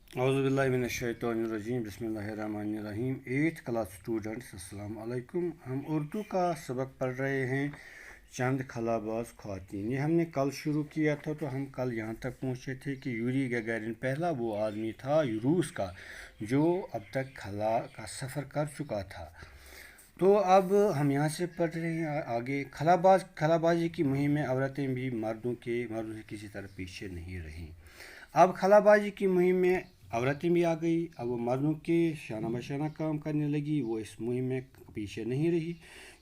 औज़ुबिल्लाहिमिनश्शैतानिर्रजीम बिस्मिल्लाहिर्रहमानिर्रहीम। 8th class students अस्सलाम वालेकुम। हम उर्दू का सबक पढ़ रहे हैं चंद खलाबाज ख्वातीन। ये हमने कल शुरू किया था, तो हम कल यहाँ तक पहुँचे थे कि यूरी गैगारिन पहला वो आदमी था रूस का जो अब तक खला का सफ़र कर चुका था। तो अब हम यहाँ से पढ़ रहे हैं आगे। खलाबाजी की मुहिम में औरतें भी मर्दों से किसी तरह पीछे नहीं रहीं। अब खलाबाजी की मुहिम में औरतें भी आ गई। अब वो मर्दों के शाना बशाना काम करने लगी, वो इस मुहिम में पीछे नहीं रही।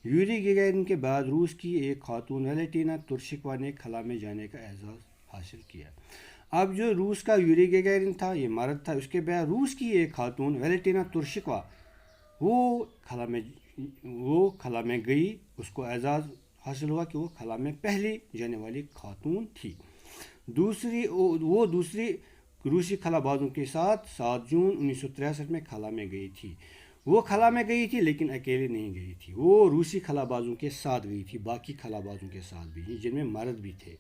यूरी गैगारिन के बाद रूस की एक खातून वैलेंटीना तुर्शिकवा ने खला में जाने का एजाज़ हासिल किया। अब जो रूस का यूरी गैगारिन था, ये मर्द था। उसके बाद रूस की एक खातून वैलेंटीना तुर्शिकवा वो खला में गई। उसको एजाज़ हासिल हुआ कि वो खला में पहली जाने वाली खातून थी। दूसरी रूसी खलाबाजों के साथ 7 जून 1963 में खला में गई थी। वो खला में गई थी लेकिन अकेले नहीं गई थी, वो रूसी खलाबाजों के साथ गई थी, बाकी खलाबाजों के साथ भी, जिनमें मर्द भी थे।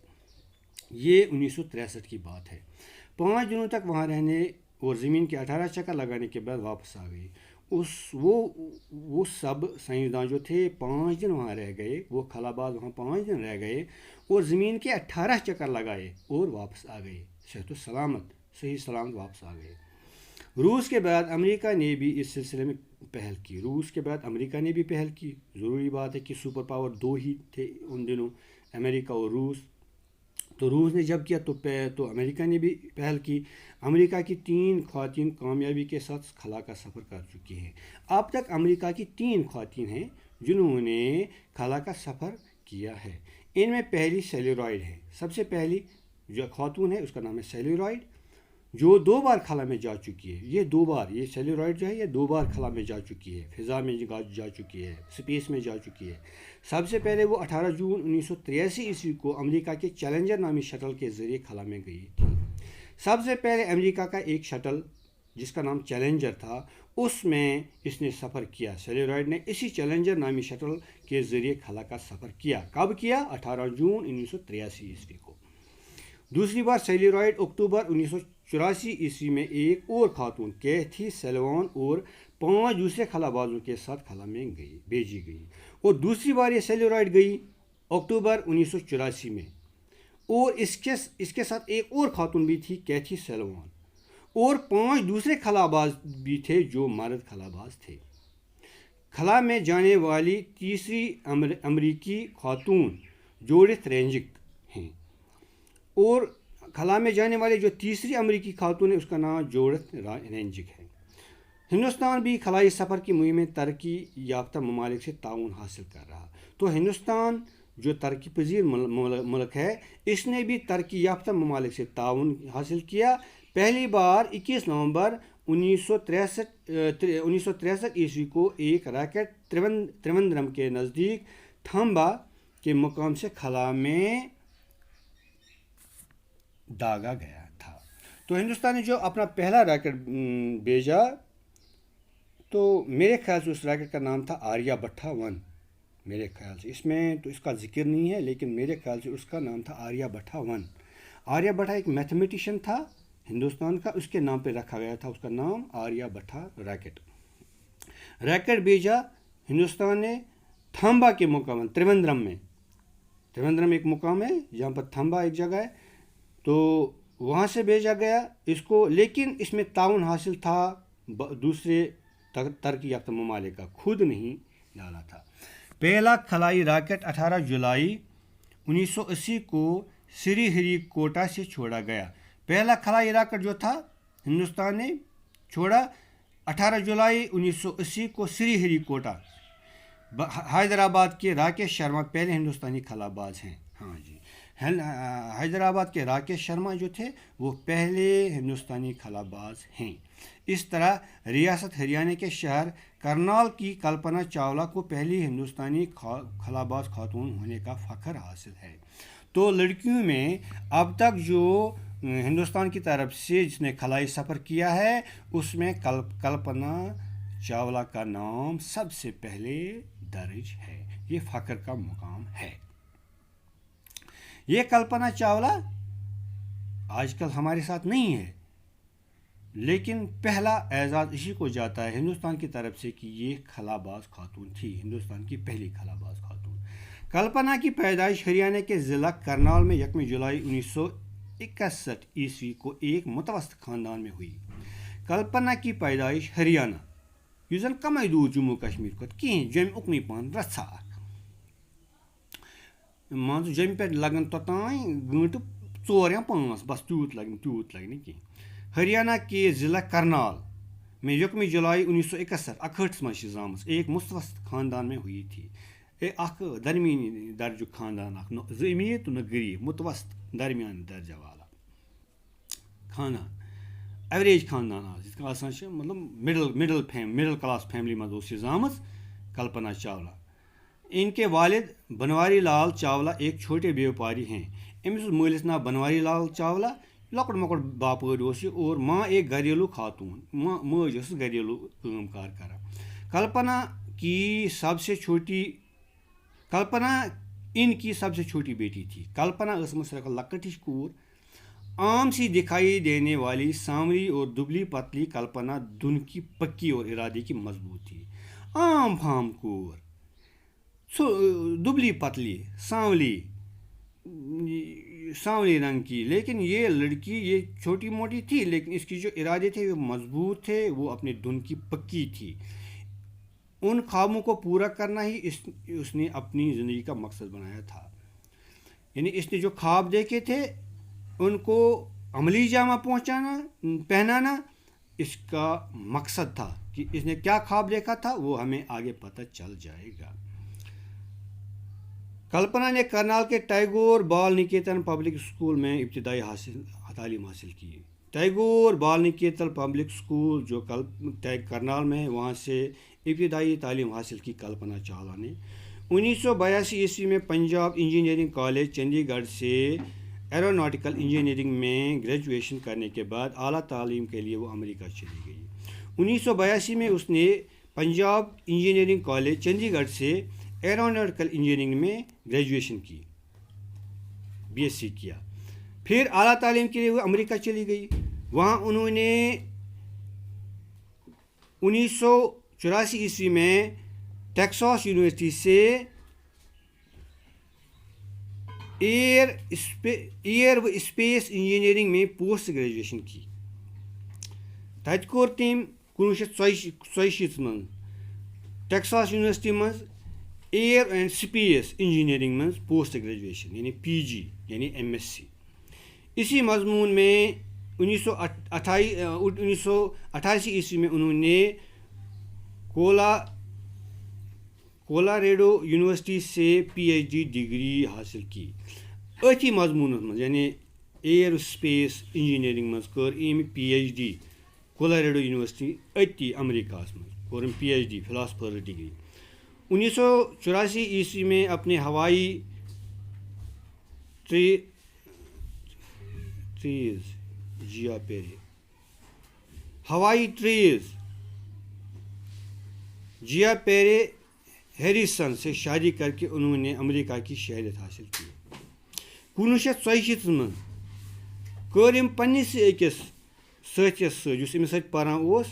ये 1963 की बात है। 5 दिनों तक वहाँ रहने और ज़मीन के 18 चक्कर लगाने के बाद वापस आ गई। वो सब साइंसदान जो थे 5 दिन वहाँ रह गए, वो खलाबाज वहाँ 5 दिन रह गए और ज़मीन के 18 चक्कर लगाए और वापस आ गए, सही सलामत वापस आ गए। रूस के बाद अमेरिका ने भी इस सिलसिले में पहल की। ज़रूरी बात है कि सुपर पावर 2 ही थे उन दिनों, अमेरिका और रूस। तो रूस ने जब किया तो अमेरिका ने भी पहल की। अमेरिका की 3 ख्वातीन कामयाबी के साथ खला का सफ़र कर चुकी हैं। अब तक अमेरिका की 3 ख्वातीन हैं जिन्होंने खला का सफ़र किया है। इनमें पहली सेल्यूलॉयड है। सबसे पहली जो खातून है उसका नाम है सेल्यूलॉयड, जो 2 बार खला में जा चुकी है। ये सेल्यूलॉयड जो है ये 2 बार खला में जा चुकी है, फ़िज़ा में जा चुकी है, स्पेस में जा चुकी है। सबसे पहले वो 18 जून 1983 ईस्वी को अमेरिका के चैलेंजर नामी शटल के ज़रिए खला में गई थी। सबसे पहले अमेरिका का एक शटल जिसका नाम चैलेंजर था, उसमें इसने सफ़र किया। सेल्यूलॉयड ने इसी चैलेंजर नामी शटल के ज़रिए खला का सफ़र किया। कब किया? 18 जून 1983 ईस्वी को। दूसरी बार सेल्यूलॉयड अक्टूबर 1984 ईस्वी में एक और खातून कैथी सेल्वान और 5 दूसरे खलाबाजों के साथ खला में भेजी गई। और दूसरी बार ये सेल्यूलॉयड गई अक्टूबर 1984 में, और इसके साथ एक और खातून भी थी कैथी सेल्वान, और 5 दूसरे खलाबाज भी थे जो मर्द खलाबाज थे। खला में जाने वाली तीसरी अमरीकी खातून जोडिथ रेंजिक हैं, और खला में जाने वाले जो तीसरी अमरीकी खातून है उसका नाम जोडिथ रेंजिक है। हिंदुस्तान भी खलाई सफ़र की मुहिम में तरक्की याफ्ता ममालिक से ताउन हासिल कर रहा। तो हिंदुस्तान जो तरक्की पजीर मुल्क है, इसने भी तरक्की याफ्ता ममालिक से ताउन हासिल किया। पहली बार 21 नवंबर 1963 ईस्वी को एक रॉकेट त्रिवेंद्रम के नज़दीक थम्बा के मुकाम से खला में दागा गया था। तो हिंदुस्तान ने जो अपना पहला रॉकेट भेजा, तो मेरे ख्याल से उस रॉकेट का नाम था आर्यभट्टा 1। मेरे ख्याल से इसमें तो इसका जिक्र नहीं है, लेकिन मेरे ख्याल से उसका नाम था आर्यभट्टा 1। आर्यभट्टा एक मैथमेटिशियन था हिंदुस्तान का, उसके नाम पे रखा गया था उसका नाम आर्यभट्टा रॉकेट भेजा हिंदुस्तान ने थम्बा के मुकाम त्रिवेंद्रम में। त्रिवेंद्रम एक मुकाम है जहाँ पर थम्बा एक जगह है, तो वहाँ से भेजा गया इसको। लेकिन इसमें ताउन हासिल था दूसरे तरक्की याफ्ता ममालिक का, खुद नहीं डाला था। पहला खलाई रॉकेट 18 जुलाई 1980 को श्रीहरिकोटा से छोड़ा गया। पहला खलाई रॉकेट जो था हिंदुस्तान ने छोड़ा 18 जुलाई 1980 को श्रीहरिकोटा। हैदराबाद के राकेश शर्मा पहले हिंदुस्तानी खलाबाज हैं। हाँ जी, हैदराबाद के राकेश शर्मा जो थे वो पहले हिंदुस्तानी खलाबाज हैं। इस तरह रियासत हरियाणा के शहर करनाल की कल्पना चावला को पहली हिंदुस्तानी खलाबाज खातून होने का फ़ख्र हासिल है। तो लड़कियों में अब तक जो हिंदुस्तान की तरफ से जिसने खलाई सफ़र किया है, उसमें कल्पना चावला का नाम सबसे पहले दर्ज है। ये फ़ख्र का मुकाम है। ये कल्पना चावला आजकल हमारे साथ नहीं है, لیکن پہلا اعزاز اسی کو جاتا ہے ہندوستان کی طرف سے کہ یہ خلا باز خاتون تھی، ہندوستان کی پہلی خلا باز خاتون۔ کلپنا کی پیدائش ہریانہ کے ضلع کرنال میں 1 جولائی 1961 عیسوی کو ایک متوسط خاندان میں ہوئی۔ کلپنا کی پیدائش ہریانہ اس زن کم دور جموں کشمیر کھت کہیں جم اکنی پان رژھا مان جم پہ لگن توتان گنٹہ 4 یا 5 بس تیوت لگن کہیں۔ ہریانہ کے ضلع کرنال میں 1 جولائی 1961 مز زامت ایک متوسط خاندان میں ہوئی تھی۔ اخ درمیانی درجہ خاندان، اخ نہ امیر تو نہ غریب، متوسط درمیان درجہ والا خاندان، ایوریج خاندان آسان مطلب مڈل کلاس فیملی مز زامت کلپنا چاولہ۔ ان کے والد بنواری لال چاولہ ایک چھوٹے بیوپاری ہیں۔ امس مالس ناو بنواری لال چاولہ، لکٹ مکٹ باپٲرۍ اوس یہ، اور ماں ایک گھریلو خاتون، ماج ٲسٕس گھریلو کٲم کار کران۔ کلپنا ان کی سب سے چھوٹی بیٹی تھی۔ کلپنا ٲسمٕژ لکٹ ہش کور، عام سی دکھائی دینے والی سانولی اور دبلی پتلی کلپنا دن کی پکی اور ارادے کی مضبوط تھی۔ عام فام کور، دبلی پتلی، سانولی رنگ کی، لیکن یہ لڑکی یہ چھوٹی موٹی تھی، لیکن اس کی جو ارادے تھے وہ مضبوط تھے، وہ اپنے دن کی پکی تھی۔ ان خوابوں کو پورا کرنا ہی اس نے اپنی زندگی کا مقصد بنایا تھا۔ یعنی اس نے جو خواب دیکھے تھے ان کو عملی جامہ پہنانا اس کا مقصد تھا۔ کہ اس نے کیا خواب دیکھا تھا وہ ہمیں آگے پتہ چل جائے گا۔ کلپنا نے کرنال کے ٹیگور بال نکیتن پبلک اسکول میں ابتدائی تعلیم حاصل کی۔ ٹیگور بال نکیتن پبلک اسکول جو کرنال میں ہے، وہاں سے ابتدائی تعلیم حاصل کی کلپنا چاولہ نے۔ 1982 عیسوی میں پنجاب انجینئرنگ کالج چندی گڑھ سے ایروناٹیکل انجینئرنگ میں گریجویشن کرنے کے بعد اعلیٰ تعلیم کے لیے وہ امریکہ چلی گئی۔ 1982 میں اس نے پنجاب انجینئرنگ کالج چندی گڑھ سے ایروناٹیکل انجینئرنگ میں گریجویشن کی، BSc کیا۔ پھر اعلیٰ تعلیم کے لیے وہ امریکہ چلی گئی۔ وہاں انہوں نے 1984 عیسوی میں ٹیکساس یونیورسٹی سے ایئر و اسپیس انجینئرنگ میں پوسٹ گریجویشن کی۔ تتہ کور تم 1984 من ٹیکساس یونیورسٹی مز ایئر اینڈ سپیس انجینئرنگ مز پوسٹ گریجویشن یعنی PG یعنی MSc۔ اسی مضمون میں 1988 عیسوی میں انہوں نے کولاریڈو یونیورسٹی سے PhD ڈگری حاصل کی۔ اتھی مضمون مز یعنی ایئر سپیس انجینئرنگ مز کر PhD کولاریڈو یونیورسٹی اتی امریکہ مز کور PhD فلاسفر ڈگری۔ 1984 عیسوی میں اپنے ہوائی ٹریز جیا پیرے ہیریسن سے شادی کر کے انہوں نے امریکہ کی شہریت حاصل کی۔ 1964 من کر پنس أکس ساتھیس سس امس ست پران اوس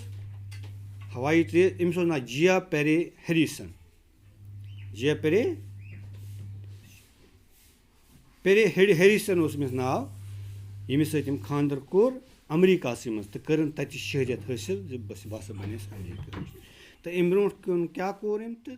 ہوائی ٹریز، امس ناو جیا پیرے ہیریسن، ہیریسن اس امس ناو، یمس ست خاندر کور امریکہ مز تو کرن تتہ شہریت حاصل بس بنس امریکہ۔ تو ام برونٹ کیا کور ام تو